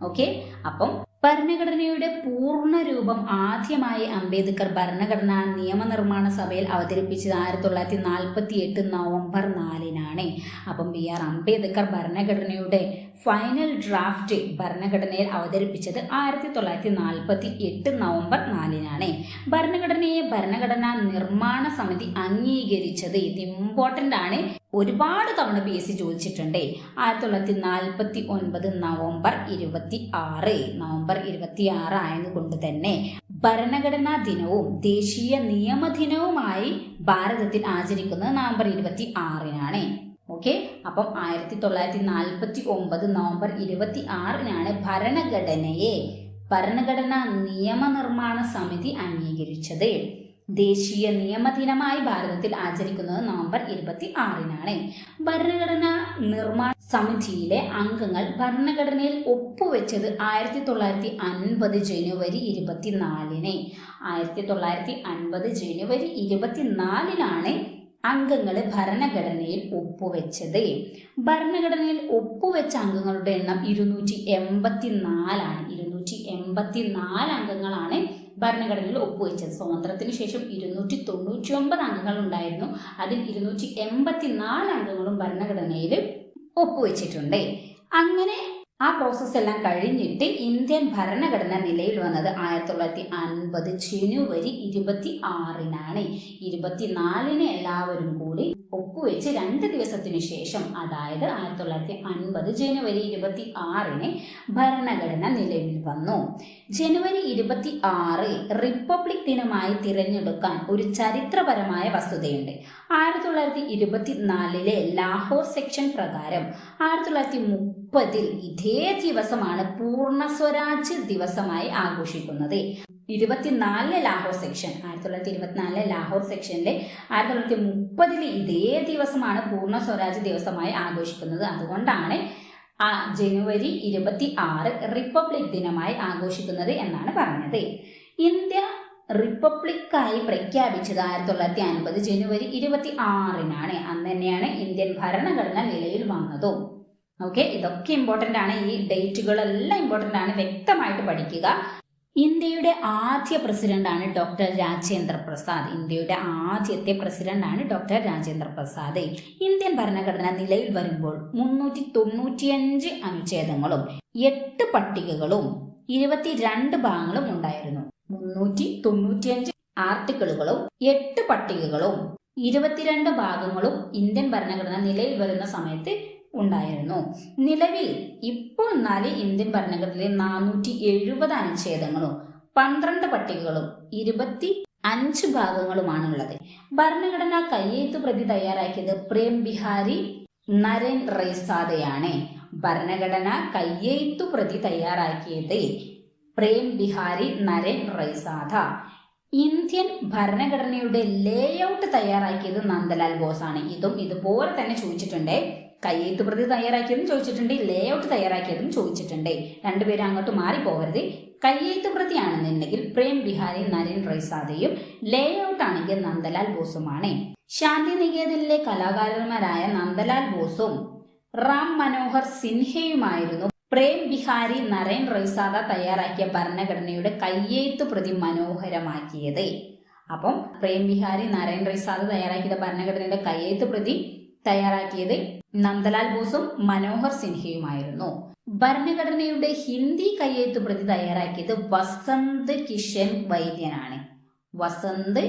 ഓക്കെ, അപ്പം ഭരണഘടനയുടെ പൂർണ്ണ രൂപം ആദ്യമായി അംബേദ്കർ ഭരണഘടനാ നിയമനിർമ്മാണ സഭയിൽ അവതരിപ്പിച്ചത് 1948 നവംബർ 4 അപ്പം BR അംബേദ്കർ ഭരണഘടനയുടെ ഫൈനൽ ഡ്രാഫ്റ്റ് ഭരണഘടനയിൽ അവതരിപ്പിച്ചത് 1948 നവംബർ 4 ഭരണഘടനയെ ഭരണഘടനാ നിർമ്മാണ സമിതി അംഗീകരിച്ചത്, ഇത് ഇമ്പോർട്ടൻ്റ് ആണ്, ഒരുപാട് തവണ PSC ചോദിച്ചിട്ടുണ്ട്. 1949 നവംബർ 26 ആയതുകൊണ്ട് തന്നെ ഭരണഘടനാ ദിനവും ദേശീയ നിയമദിനവുമായി ഭാരതത്തിൽ ആചരിക്കുന്നത് നവംബർ 26-നാണ്. ഓക്കെ, അപ്പം 1949 നവംബർ 26-നാണ് ഭരണഘടനാ നിയമനിർമ്മാണ സമിതി അംഗീകരിച്ചത്. ദേശീയ നിയമദിനമായി ഭാരതത്തിൽ ആചരിക്കുന്നത് നവംബർ 26-നാണ്. ഭരണഘടനാ നിർമ്മാണ സമിതിയിലെ അംഗങ്ങൾ ഭരണഘടനയിൽ ഒപ്പുവെച്ചത് 1950 ജനുവരി 24-ന്. 1950 ജനുവരി 24-നാണ് അംഗങ്ങൾ ഭരണഘടനയിൽ ഒപ്പുവെച്ചത്. ഭരണഘടനയിൽ ഒപ്പുവെച്ച അംഗങ്ങളുടെ എണ്ണം 284 ആണ്. 284 അംഗങ്ങളാണ് ഭരണഘടനയിൽ ഒപ്പുവെച്ചത്. സ്വാതന്ത്ര്യത്തിന് ശേഷം 299 അംഗങ്ങൾ ഉണ്ടായിരുന്നു. അതിൽ 284 അംഗങ്ങളും ഭരണഘടനയിൽ ഒപ്പുവെച്ചിട്ടുണ്ട്. അങ്ങനെ ആ പ്രോസസ് എല്ലാം കഴിഞ്ഞിട്ട് ഇന്ത്യൻ ഭരണഘടന നിലയിൽ വന്നത് 1950 ജനുവരി 26-നാണ്. 24-ന് എല്ലാവരും കൂടി ഒപ്പുവെച്ച് 2 ദിവസത്തിനു ശേഷം, അതായത് 1950 ജനുവരി 26-ന് ഭരണഘടന നിലവിൽ വന്നു. ജനുവരി 26 റിപ്പബ്ലിക് ദിനമായി തിരഞ്ഞെടുക്കാൻ ഒരു ചരിത്രപരമായ വസ്തുതയുണ്ട്. 1924-ലെ ലാഹോർ സെക്ഷൻ പ്രകാരം 1930-ൽ ഇതേ ദിവസമാണ് പൂർണ്ണ സ്വരാജ് ദിവസമായി ആഘോഷിക്കുന്നത്. 1924 ലാഹോർ സെക്ഷൻ 1924 ലാഹോർ സെക്ഷനിലെ 1930-ൽ ഇതേ ദിവസമാണ് പൂർണ്ണ സ്വരാജ് ദിവസമായി ആഘോഷിക്കുന്നത്. അതുകൊണ്ടാണ് ജനുവരി 26 റിപ്പബ്ലിക് ദിനമായി ആഘോഷിക്കുന്നത് എന്നാണ് പറഞ്ഞത്. ഇന്ത്യ റിപ്പബ്ലിക്കായി പ്രഖ്യാപിച്ചത് 1950 ജനുവരി 26-നാണ്. അന്ന് തന്നെയാണ് ഇന്ത്യൻ ഭരണഘടന നിലയിൽ വന്നതും. ഓക്കെ, ഇതൊക്കെ ഇമ്പോർട്ടൻ്റ് ആണ്. ഈ ഡേറ്റുകളെല്ലാം ഇമ്പോർട്ടൻ്റ് ആണ്, വ്യക്തമായിട്ട് പഠിക്കുക. ഇന്ത്യയുടെ ആദ്യ പ്രസിഡന്റാണ് ഡോക്ടർ രാജേന്ദ്ര പ്രസാദ്. ഇന്ത്യയുടെ ആദ്യത്തെ പ്രസിഡന്റാണ് ഡോക്ടർ രാജേന്ദ്ര പ്രസാദ്. ഇന്ത്യൻ ഭരണഘടന നിലയിൽ വരുമ്പോൾ 395 അനുച്ഛേദങ്ങളും 8 പട്ടികകളും 22 ഭാഗങ്ങളും ഉണ്ടായിരുന്നു. 395 ആർട്ടിക്കിളുകളും 8 പട്ടികകളും 22 ഭാഗങ്ങളും ഇന്ത്യൻ ഭരണഘടന നിലയിൽ വരുന്ന സമയത്ത് ഉണ്ടായിരുന്നു. നിലവിൽ ഇപ്പോൾ ഇന്ത്യൻ ഭരണഘടനയിലെ 470 അനുച്ഛേദങ്ങളും 12 പട്ടികകളും 25 ഭാഗങ്ങളുമാണുള്ളത്. ഭരണഘടന കയ്യെഴുത്ത് പ്രതി തയ്യാറാക്കിയത് പ്രേം ബിഹാരി നരേൻ റൈസാദയാണ്. ഭരണഘടന കയ്യെഴുത്തു പ്രതി തയ്യാറാക്കിയത് പ്രേം ബിഹാരി നരേൻ റൈസാദ. ഇന്ത്യൻ ഭരണഘടനയുടെ ലേഔട്ട് തയ്യാറാക്കിയത് നന്ദലാൽ ബോസാണ്. ഇതും ഇതുപോലെ തന്നെ ചോദിച്ചിട്ടുണ്ട്. കയ്യെഴുത്ത് പ്രതി തയ്യാറാക്കിയതും ചോദിച്ചിട്ടുണ്ട്, ലേഔട്ട് തയ്യാറാക്കിയതും ചോദിച്ചിട്ടുണ്ട്. രണ്ടുപേരും അങ്ങോട്ട് മാറിപ്പോകരുത്. കയ്യെഴുത്ത് പ്രതി ആണെന്നുണ്ടെങ്കിൽ പ്രേം ബിഹാരി നരേൻ റൈസാദയും, ലേഔട്ട് ആണെങ്കിൽ നന്ദലാൽ ബോസുമാണ്. ശാന്തിനികേതനിലെ കലാകാരന്മാരായ നന്ദലാൽ ബോസും റാം മനോഹർ സിൻഹയുമായിരുന്നു പ്രേം ബിഹാരി നരേൻ റൈസാദ തയ്യാറാക്കിയ ഭരണഘടനയുടെ കയ്യെഴുത്ത് പ്രതി മനോഹരമാക്കിയത്. അപ്പം പ്രേം ബിഹാരി നരേൻ റൈസാദ തയ്യാറാക്കിയ ഭരണഘടനയുടെ കയ്യെഴുത്ത് പ്രതി തയ്യാറാക്കിയത് നന്ദലാൽ ബോസും മനോഹർ സിൻഹയുമായിരുന്നു. ഭരണഘടനയുടെ ഹിന്ദി കയ്യെഴുത്ത് പ്രതി തയ്യാറാക്കിയത് വസന്ത് കിഷൻ വൈദ്യനാണ്. വസന്ത്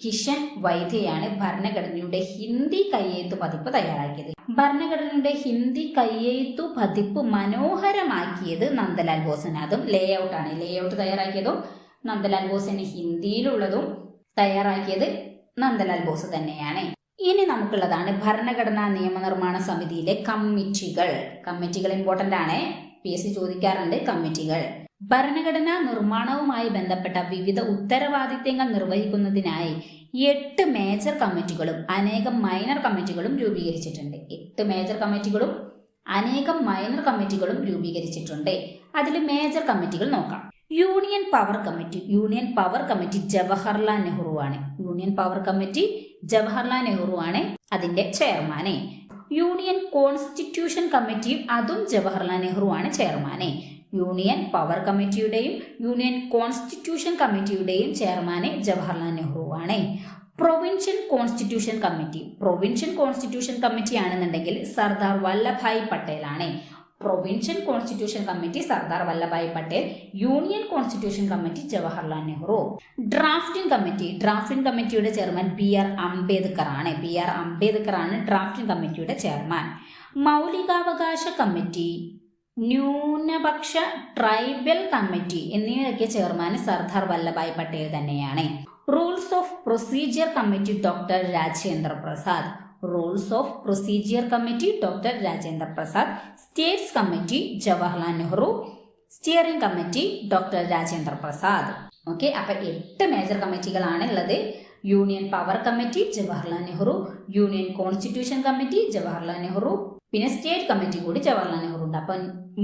കിഷൻ വൈദ്യയാണ് ഭരണഘടനയുടെ ഹിന്ദി കയ്യെഴുത്ത് പതിപ്പ് തയ്യാറാക്കിയത്. ഭരണഘടനയുടെ ഹിന്ദി കയ്യെഴുത്തു പതിപ്പ് മനോഹരമാക്കിയത് നന്ദലാൽ ബോസന്. അതും ലേഔട്ട് ആണ്. ലേഔട്ട് തയ്യാറാക്കിയതും നന്ദലാൽ ബോസിന്, ഹിന്ദിയിലുള്ളതും തയ്യാറാക്കിയത് നന്ദലാൽ ബോസ് തന്നെയാണ്. ഇനി നമുക്കുള്ളതാണ് ഭരണഘടനാ നിയമനിർമ്മാണ സമിതിയിലെ കമ്മിറ്റികൾ. കമ്മിറ്റികൾ ഇമ്പോർട്ടന്റ് ആണ്, PSC ചോദിക്കാറുണ്ട്. കമ്മിറ്റികൾ ഭരണഘടനാ നിർമ്മാണവുമായി ബന്ധപ്പെട്ട വിവിധ ഉത്തരവാദിത്തങ്ങൾ നിർവഹിക്കുന്നതിനായി 8 മേജർ കമ്മിറ്റികളും അനേകം മൈനർ കമ്മിറ്റികളും രൂപീകരിച്ചിട്ടുണ്ട്. 8 മേജർ കമ്മിറ്റികളും അനേകം മൈനർ കമ്മിറ്റികളും രൂപീകരിച്ചിട്ടുണ്ട്. അതിൽ മേജർ കമ്മിറ്റികൾ നോക്കാം. Union power committee. Union power committee Jawaharlal Nehru ആണ്. Union power committee Jawaharlal Nehru ആണ് അതിന്റെ ചെയർമാനെ. യൂണിയൻ കോൺസ്റ്റിറ്റ്യൂഷൻ കമ്മിറ്റി, അതും ജവഹർലാൽ നെഹ്റു ആണ് ചെയർമാനെ. യൂണിയൻ പവർ കമ്മിറ്റിയുടെയും യൂണിയൻ കോൺസ്റ്റിറ്റ്യൂഷൻ കമ്മിറ്റിയുടെയും ചെയർമാനെ ജവഹർലാൽ നെഹ്റു ആണ്. Provincial constitution committee. Provincial constitution committee ആണെന്നുണ്ടെങ്കിൽ സർദാർ വല്ലഭായ് പട്ടേൽ ആണ്. Provincial constitution committee Sardar Vallabhbhai Patel, union constitution committee Jawaharlal Nehru. Drafting കമ്മിറ്റിയുടെ ചെയർമാൻ BR അംബേദ്കർ ആണ് ഡ്രാഫ്റ്റിംഗ് കമ്മിറ്റിയുടെ ചെയർമാൻ. മൗലികാവകാശ കമ്മിറ്റി, ന്യൂനപക്ഷ ട്രൈബൽ കമ്മിറ്റി എന്നിവയൊക്കെ ചെയർമാൻ സർദാർ വല്ലഭായ് പട്ടേൽ തന്നെയാണ്. Rules of procedure committee doctor Rajendra Prasad. States committee Jawaharlal Nehru. Steering committee doctor Rajendra Prasad. Okay, അപ്പൊ 8 മേജർ കമ്മിറ്റികളാണ് ഉള്ളത്. Union power committee Jawaharlal Nehru, union constitution committee Jawaharlal Nehru, പിന്നെ സ്റ്റേറ്റ് കമ്മിറ്റി കൂടി ജവഹർലാൽ നെഹ്റു ഉണ്ട്. അപ്പൊ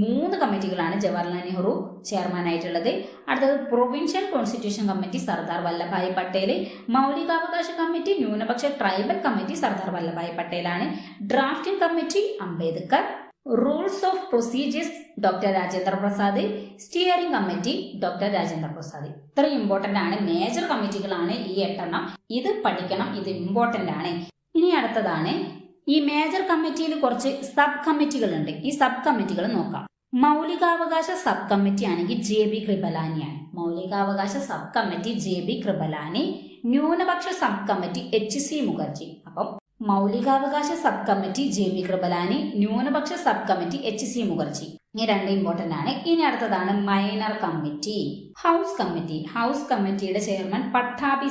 3 കമ്മിറ്റികളാണ് ജവഹർലാൽ നെഹ്റു ചെയർമാൻ ആയിട്ടുള്ളത്. അടുത്തത് provincial constitution committee Sardar Vallabhbhai Patel, മൗലികാവകാശ കമ്മിറ്റി, ന്യൂനപക്ഷ ട്രൈബൽ കമ്മിറ്റി സർദാർ വല്ലഭായ് പട്ടേലാണ്. Drafting committee Ambedkar, rules of procedures doctor Rajendra Prasad, steering committee doctor Rajendra Prasad. ഇത്ര ഇമ്പോർട്ടന്റ് ആണ്, മേജർ കമ്മിറ്റികളാണ് ഈ 8 എണ്ണം. ഇത് പഠിക്കണം, ഇത് ഇമ്പോർട്ടന്റ് ആണ്. ഇനി അടുത്തതാണ്, ഈ മേജർ കമ്മിറ്റിയിൽ കുറച്ച് സബ് കമ്മിറ്റികൾ ഉണ്ട്. ഈ സബ് കമ്മിറ്റികൾ നോക്കാം. മൗലികാവകാശ സബ് കമ്മിറ്റി ആണെങ്കിൽ JB കൃപലാനിയാണ്. മൗലികാവകാശ സബ് കമ്മിറ്റി JB കൃപലാനി. ന്യൂനപക്ഷ സബ് കമ്മിറ്റി HC മുഖർജി. അപ്പം മൗലികാവകാശ സബ് കമ്മിറ്റി JB കൃപലാനി, ന്യൂനപക്ഷ സബ് കമ്മിറ്റി HC മുഖർജി. ഈ 2 ഇമ്പോർട്ടന്റ് ആണ്. ഇനി അടുത്തതാണ് മൈനർ കമ്മിറ്റി. ഹൗസ് കമ്മിറ്റിയുടെ ചെയർമാൻ പട്ടാഭി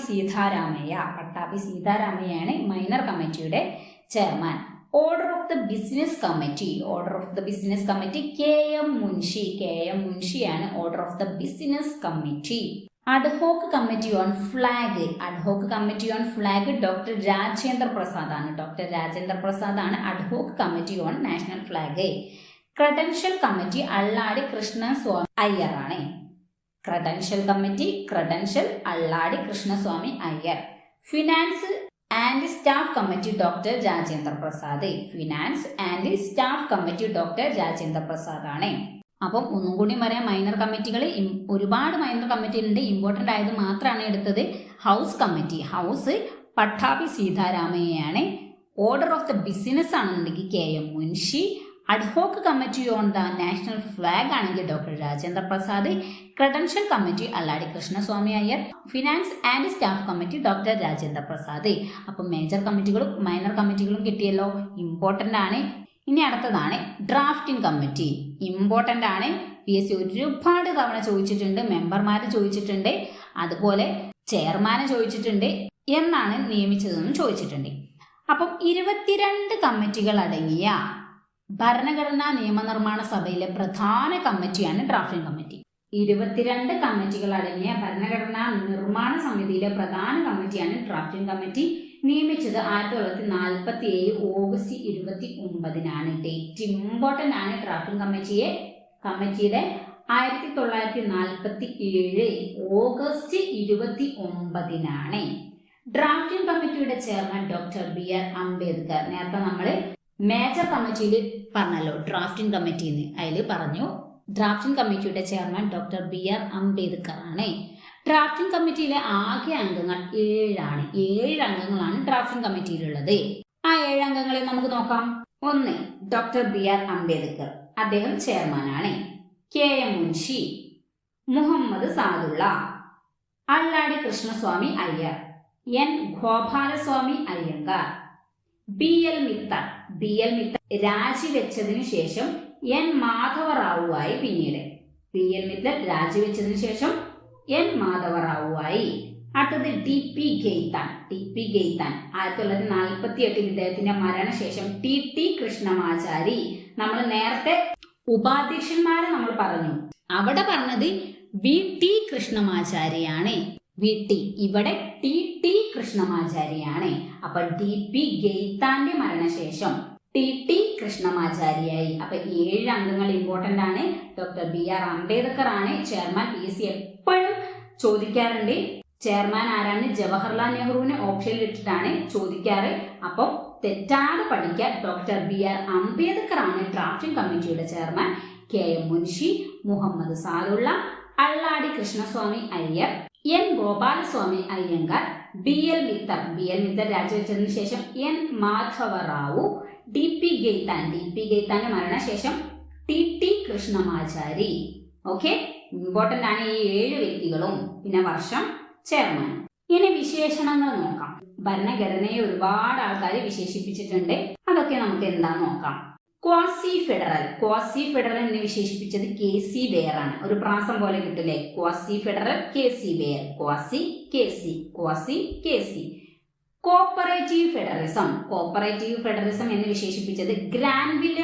സീതാരാമയ്യാണ് മൈനർ കമ്മിറ്റിയുടെ chairman. Order of the business committee KM മുൻഷിയാണ് order of the business committee. Ad hoc committee on flag doctor Rajendra Prasad ആണ് ad hoc committee on national flag. Credential committee Alladi Krishnaswami Iyer. Finance and staff committee doctor Rajendra Prasad ആണ്. അപ്പം ഒന്നും കൂടി പറയാം, minor കമ്മിറ്റികൾ ഒരുപാട് മൈനർ കമ്മിറ്റി ഉണ്ട്. ഇമ്പോർട്ടന്റ് ആയത് മാത്രമാണ് എടുത്തത്. ഹൗസ് പട്ടാഭി സീതാരാമയ്യാണ്. ഓർഡർ ഓഫ് ദ ബിസിനസ് ആണെന്നുണ്ടെങ്കിൽ KM Munshi. Ad hoc committee on the national flag ആണെങ്കിൽ doctor Rajendra Prasad. Credential committee Alladi Krishnaswami Iyer. Finance and staff committee doctor Rajendra Prasad. അപ്പം മേജർ കമ്മിറ്റികളും മൈനർ കമ്മിറ്റികളും കിട്ടിയല്ലോ, ഇമ്പോർട്ടന്റ് ആണ്. ഇനി അടുത്തതാണ് ഡ്രാഫ്റ്റിംഗ് കമ്മിറ്റി. ഇമ്പോർട്ടന്റ് ആണ്, PSC ഒരുപാട് തവണ ചോദിച്ചിട്ടുണ്ട്, മെമ്പർമാര് ചോദിച്ചിട്ടുണ്ട്, അതുപോലെ ചെയർമാനെ ചോദിച്ചിട്ടുണ്ട്, എന്നാണ് നിയമിച്ചതെന്നും ചോദിച്ചിട്ടുണ്ട്. അപ്പം 22 കമ്മിറ്റികൾ അടങ്ങിയ ഭരണഘടനാ നിയമനിർമ്മാണ സഭയിലെ പ്രധാന കമ്മിറ്റിയാണ് ഡ്രാഫ്റ്റിംഗ് കമ്മിറ്റി. 22 കമ്മിറ്റികൾ അടങ്ങിയ ഭരണഘടനാ നിർമ്മാണ സമിതിയിലെ പ്രധാന കമ്മിറ്റിയാണ് ഡ്രാഫ്റ്റിംഗ് കമ്മിറ്റി. നിയമിച്ചത് 1947 ഓഗസ്റ്റ് 29-നാണ്. ഡേറ്റ് ഇമ്പോർട്ടന്റ് ആണ്. ഡ്രാഫ്റ്റിംഗ് കമ്മിറ്റിയുടെ 1947 ഓഗസ്റ്റ് 29-നാണ്. ഡ്രാഫ്റ്റിംഗ് കമ്മിറ്റിയുടെ ചെയർമാൻ ഡോക്ടർ BR അംബേദ്കർ. നേരത്തെ നമ്മൾ മേജർ കമ്മിറ്റിയിൽ പറഞ്ഞല്ലോ ഡ്രാഫ്റ്റിംഗ് കമ്മിറ്റിന്ന്, അതിൽ പറഞ്ഞു ഡ്രാഫ്റ്റിംഗ് കമ്മിറ്റിയുടെ ചെയർമാൻ ഡോക്ടർ BR അംബേദ്കർ ആണ്. ഡ്രാഫ്റ്റിംഗ് കമ്മിറ്റിയിലെ ആകെ അംഗങ്ങൾ 7 ആണ്. 7 അംഗങ്ങളാണ് ഡ്രാഫ്റ്റിംഗ് കമ്മിറ്റിയിലുള്ളത്. ആ 7 അംഗങ്ങളെ നമുക്ക് നോക്കാം. 1 ഡോക്ടർ BR അംബേദ്കർ, അദ്ദേഹം ചെയർമാനാണ്. KM Munshi, Muhammad Saadulla, Alladi Krishnaswami Iyer, N Gopalaswami Ayyangar, BL Mitter രാജിവെച്ചതിനു ശേഷം N മാധവറാവുവായി. പിന്നീട് BL മിത്തർ രാജിവെച്ചതിനു ശേഷം N മാധവറാവുവായി. അടുത്തത് DP ഗെയ്ത്താൻ. 1948 ഇദ്ദേഹത്തിന്റെ മരണശേഷം TT കൃഷ്ണമാചാരി. നമ്മൾ നേരത്തെ ഉപാധ്യക്ഷന്മാരെ നമ്മൾ പറഞ്ഞു, അവിടെ പറഞ്ഞത് VT കൃഷ്ണമാചാരിയാണ്. ഇവിടെ TT കൃഷ്ണമാചാരിയാണ്. അപ്പൊ DP ഗെയ്ത്താന്റെ മരണശേഷം TT കൃഷ്ണമാചാരിയായി. അപ്പൊ 7 അംഗങ്ങൾ ഇമ്പോർട്ടന്റ് ആണ്. ഡോക്ടർ BR അംബേദ്കർ ആണ് ചെയർമാൻ. PSC എപ്പോഴും ചോദിക്കാറുണ്ട് ചെയർമാൻ ആരാണ്. ജവഹർലാൽ നെഹ്റുവിനെ ഓപ്ഷനിൽ ഇട്ടിട്ടാണ് ചോദിക്കാറ്. അപ്പം തെറ്റാതെ പഠിക്കാൻ. ഡോക്ടർ BR അംബേദ്കർ ആണ് ഡ്രാഫ്റ്റിംഗ് കമ്മിറ്റിയുടെ chairman. KM Munshi, Muhammad Saadulla, Alladi Krishnaswami Iyer, N Gopalaswami Ayyangar, BL Mitter രാജിവെച്ചതിനു ശേഷം N മാധവറാവു, DP ഗെയ്ത്താന്റെ മരണശേഷം ടി കൃഷ്ണമാചാരി. ഓക്കെ, ഇമ്പോർട്ടന്റ് ആണ് ഈ 7 വ്യക്തികളും. പിന്നെ വർഷം, ചെയർമാൻ. ഇനി വിശേഷണങ്ങൾ നോക്കാം. ഭരണഘടനയെ ഒരുപാട് ആൾക്കാർ വിശേഷിപ്പിച്ചിട്ടുണ്ട്. അതൊക്കെ നമുക്ക് എന്താന്ന് നോക്കാം. ക്വാസി ഫെഡറൽ എന്ന് വിശേഷിപ്പിച്ചത് KC ബെയർ ആണ്. ഒരു പ്രാസം പോലെ കിട്ടില്ലേ? Quasi federal, KC Wheare. Quasi KC. Cooperative federalism എന്ന് വിശേഷിപ്പിച്ചത് ഗ്രാൻവിലെ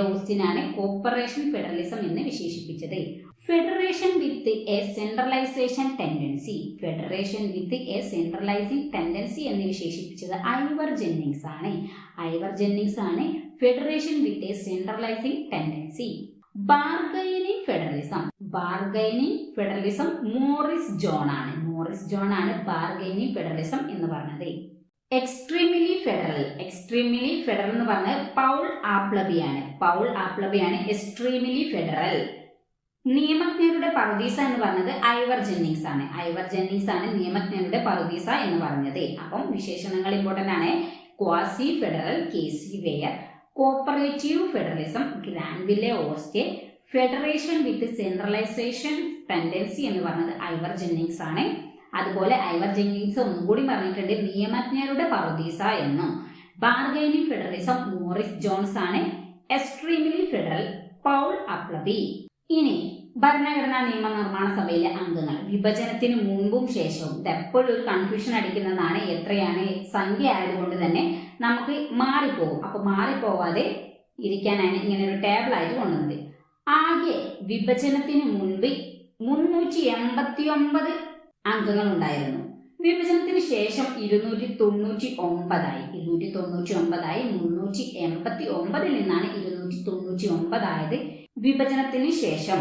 ഓസ്റ്റിൻ ആണ് കോപ്പറേഷൻ ഫെഡറലിസം എന്ന് വിശേഷിപ്പിച്ചത്. Federation with a centralisation tendency എന്ന് വിശേഷിപ്പിച്ചത് ഐവർ ജെന്നിങ്സ് ആണ്. Federation with a centralising tendency. Bargaining federalism Morris John ആണ് ബാർഗൈനിങ് ഫെഡറലിസം എന്ന് പറഞ്ഞത്. എക്സ്ട്രീംലി ഫെഡറൽ എന്ന് പറഞ്ഞത് പൗൾ ആപ്ലബിയാണ് എക്സ്ട്രീംലി ഫെഡറൽ. നിയമജ്ഞരുടെ പറുദീസ എന്ന് പറഞ്ഞത് ഐവർ ജെന്നിങ്സ് ആണ് നിയമജ്ഞരുടെ പറുദീസ എന്ന് പറഞ്ഞത്. അപ്പം വിശേഷണങ്ങൾ ഇമ്പോർട്ടന്റ് ആണ്. Quasi federal, KC Wheare. Cooperative federalism, Granville Austin. Federation with centralisation tendency എന്ന് പറഞ്ഞത് ഐവർ ജെന്നിങ്സ് ആണ്. അതുപോലെ ഐവർ ജെന്നിങ്സ് ഒന്നുകൂടി പറഞ്ഞിട്ടുണ്ട്, നിയമജ്ഞരുടെ പറുദീസ എന്നും. ബാർഗൈനിങ് ഫെഡറലിസം മോറിസ് ജോൺസ് ആണ്. Extremely federal Paul Appleby. ഇനി ഭരണഘടനാ നിയമനിർമ്മാണ സഭയിലെ അംഗങ്ങൾ വിഭജനത്തിന് മുൻപും ശേഷവും. ഇത് എപ്പോഴും ഒരു കൺഫ്യൂഷൻ അടിക്കുന്നതാണ്. എത്രയാണ് സംഖ്യ ആയതുകൊണ്ട് തന്നെ നമുക്ക് മാറിപ്പോകും. അപ്പൊ മാറിപ്പോവാതെ ഇരിക്കാനാണ് ഇങ്ങനെ ഒരു ടേബിൾ ആയിട്ട് കൊണ്ടുവന്നത്. ആകെ വിഭജനത്തിന് മുൻപ് 389 അംഗങ്ങൾ ഉണ്ടായിരുന്നു. വിഭജനത്തിന് ശേഷം 299 389 നിന്നാണ് 299 ആയത് വിഭജനത്തിന് ശേഷം.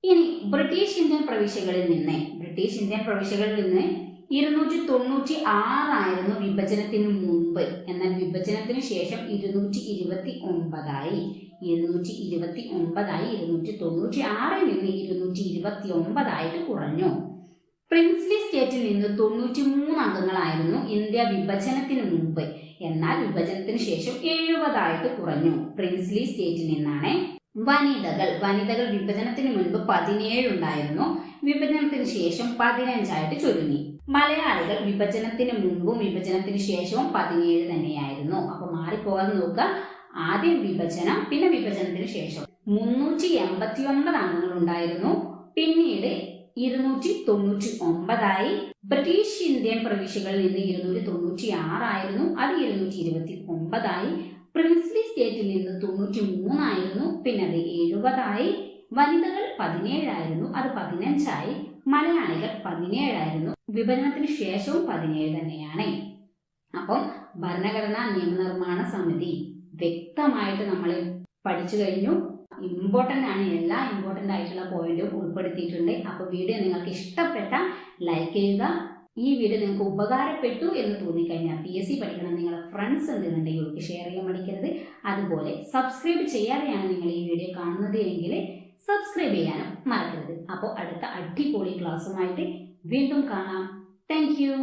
ഇനി ബ്രിട്ടീഷ് ഇന്ത്യൻ പ്രവിശ്യകളിൽ നിന്ന് 296 ആയിരുന്നു വിഭജനത്തിന് മുമ്പ്. എന്നാൽ വിഭജനത്തിന് ശേഷം 229 ആയി. 296 നിന്ന് 229 ആയിട്ട് കുറഞ്ഞു. പ്രിൻസ്ലി സ്റ്റേറ്റിൽ നിന്ന് 93 അംഗങ്ങളായിരുന്നു ഇന്ത്യ വിഭജനത്തിന് മുമ്പ്. എന്നാൽ വിഭജനത്തിന് ശേഷം 70 ആയിട്ട് കുറഞ്ഞു. പ്രിൻസ്ലി സ്റ്റേറ്റിൽ നിന്നാണ്. വനിതകൾ വിഭജനത്തിന് മുൻപ് 17 ഉണ്ടായിരുന്നു. വിഭജനത്തിന് ശേഷം 15 ആയിട്ട് ചുരുങ്ങി. മലയാളികൾ വിഭജനത്തിന് മുൻപും വിഭജനത്തിന് ശേഷവും 17 തന്നെയായിരുന്നു. അപ്പൊ മാറിപ്പോകാതെ നോക്കുക. ആദ്യം വിഭജനം, പിന്നെ വിഭജനത്തിന് ശേഷം 389 അംഗങ്ങൾ ഉണ്ടായിരുന്നു. പിന്നീട് 299 ആയി. ബ്രിട്ടീഷ് ഇന്ത്യൻ പ്രവിശ്യകളിൽ നിന്ന് 296 ആയിരുന്നു. അത് 229 ആയി. പ്രിൻസ്ലി സ്റ്റേറ്റിൽ നിന്ന് 93 ആയിരുന്നു. പിന്നെ അത് 70 ആയി. വനിതകൾ 17 ആയിരുന്നു. അത് 15 ആയി. മലയാളികൾ 17 ആയിരുന്നു. വിഭജനത്തിന് ശേഷവും 17 തന്നെയാണ്. അപ്പം ഭരണഘടനാ നിയമനിർമ്മാണ സമിതി വ്യക്തമായിട്ട് നമ്മൾ പഠിച്ചു കഴിഞ്ഞു. ഇമ്പോർട്ടന്റ് ആണ്. എല്ലാ ഇമ്പോർട്ടന്റ് ആയിട്ടുള്ള പോയിന്റും ഉൾപ്പെടുത്തിയിട്ടുണ്ട്. അപ്പോൾ വീഡിയോ നിങ്ങൾക്ക് ഇഷ്ടപ്പെട്ട ലൈക്ക് ചെയ്യുക. ഈ വീഡിയോ നിങ്ങൾക്ക് ഉപകാരപ്പെട്ടു എന്ന് തോന്നിക്കഴിഞ്ഞാൽ PSC പഠിക്കണം നിങ്ങളുടെ ഫ്രണ്ട്സ് എന്തെന്നുണ്ടെങ്കിൽ അവർക്ക് ഷെയർ ചെയ്യാൻ മടിക്കരുത്. അതുപോലെ സബ്സ്ക്രൈബ് ചെയ്യാതെയാണ് നിങ്ങൾ ഈ വീഡിയോ കാണുന്നത് എങ്കിൽ സബ്സ്ക്രൈബ് ചെയ്യാനും മറക്കരുത്. അപ്പോൾ അടുത്ത അടിപൊളി ക്ലാസ്സുമായിട്ട് വീണ്ടും കാണാം. Thank you.